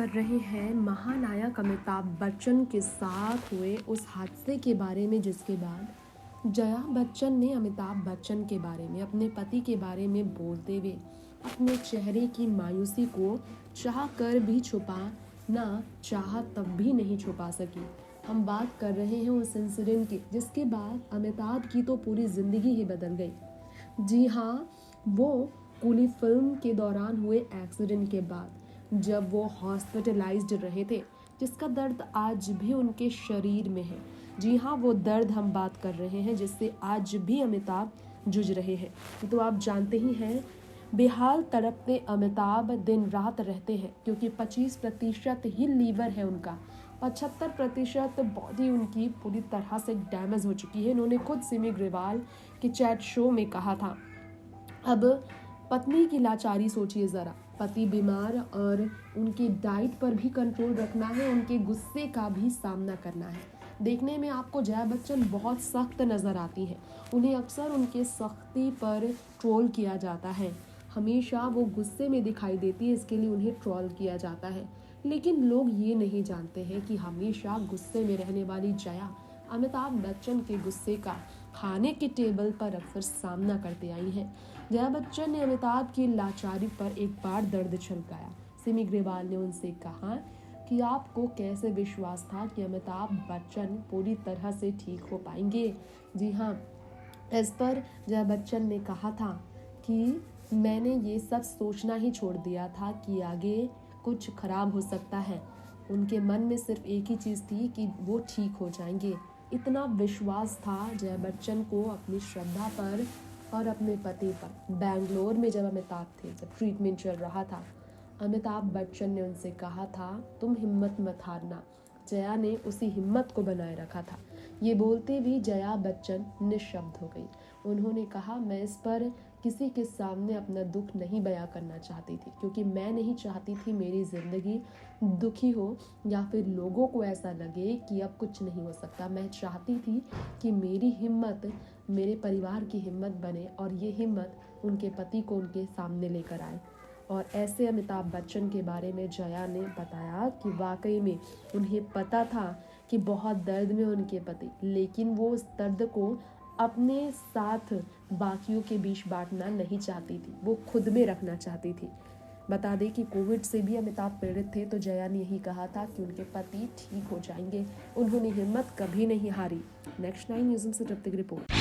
कर रहे हैं महानायक अमिताभ बच्चन के साथ हुए उस हादसे के बारे में, जिसके बाद जया बच्चन ने अमिताभ बच्चन के बारे में, अपने पति के बारे में बोलते हुए अपने चेहरे की मायूसी को चाह कर भी छुपा ना चाहा तब भी नहीं छुपा सकी। हम बात कर रहे हैं उस इंसिडेंट की जिसके बाद अमिताभ की तो पूरी जिंदगी ही बदल गई। जी हाँ, वो कूली फिल्म के दौरान हुए एक्सीडेंट के बाद जब वो हॉस्पिटलाइज्ड रहे थे, जिसका दर्द आज भी उनके शरीर में है। जी हाँ, वो दर्द हम बात कर रहे हैं जिससे आज भी अमिताभ जूझ रहे हैं। तो आप जानते ही हैं, बेहाल तड़पते अमिताभ दिन रात रहते हैं क्योंकि 25% ही लीवर है उनका, 75% बॉडी उनकी पूरी तरह से डैमेज हो चुकी है। इन्होंने खुद सिमी ग्रेवाल के चैट शो में कहा था। अब पत्नी की लाचारी सोचिए ज़रा, पति बीमार और उनके डाइट पर भी कंट्रोल रखना है, उनके गुस्से का भी सामना करना है। देखने में आपको जया बच्चन बहुत सख्त नज़र आती हैं, उन्हें अक्सर उनके सख्ती पर ट्रोल किया जाता है। हमेशा वो गुस्से में दिखाई देती है, इसके लिए उन्हें ट्रोल किया जाता है। लेकिन लोग ये नहीं जानते हैं कि हमेशा गुस्से में रहने वाली जया अमिताभ बच्चन के गुस्से का खाने के टेबल पर अक्सर सामना करते आई हैं। जया बच्चन ने अमिताभ की लाचारी पर एक बार दर्द छलकाया। सिमी ग्रेवाल ने उनसे कहा कि आपको कैसे विश्वास था कि अमिताभ बच्चन पूरी तरह से ठीक हो पाएंगे। जी हाँ, इस पर जया बच्चन ने कहा था कि मैंने ये सब सोचना ही छोड़ दिया था कि आगे कुछ खराब हो सकता है। उनके मन में सिर्फ एक ही चीज़ थी कि वो ठीक हो जाएंगे। इतना विश्वास था जया बच्चन को अपनी श्रद्धा पर और अपने पति पर। बेंगलोर में जब अमिताभ थे, जब ट्रीटमेंट चल रहा था, अमिताभ बच्चन ने उनसे कहा था तुम हिम्मत मत हारना। जया ने उसी हिम्मत को बनाए रखा था। ये बोलते भी जया बच्चन निशब्द हो गई। उन्होंने कहा मैं इस पर किसी के सामने अपना दुख नहीं बयां करना चाहती थी क्योंकि मैं नहीं चाहती थी मेरी ज़िंदगी दुखी हो या फिर लोगों को ऐसा लगे कि अब कुछ नहीं हो सकता। मैं चाहती थी कि मेरी हिम्मत मेरे परिवार की हिम्मत बने और ये हिम्मत उनके पति को उनके सामने लेकर आए। और ऐसे अमिताभ बच्चन के बारे में जया ने बताया कि वाकई में उन्हें पता था कि बहुत दर्द में उनके पति, लेकिन वो उस दर्द को अपने साथ बाकियों के बीच बांटना नहीं चाहती थी, वो खुद में रखना चाहती थी। बता दें कि कोविड से भी अमिताभ पीड़ित थे, तो जया ने यही कहा था कि उनके पति ठीक हो जाएंगे। उन्होंने हिम्मत कभी नहीं हारी। नेक्स्ट 9 न्यूज़ से तब तक रिपोर्ट।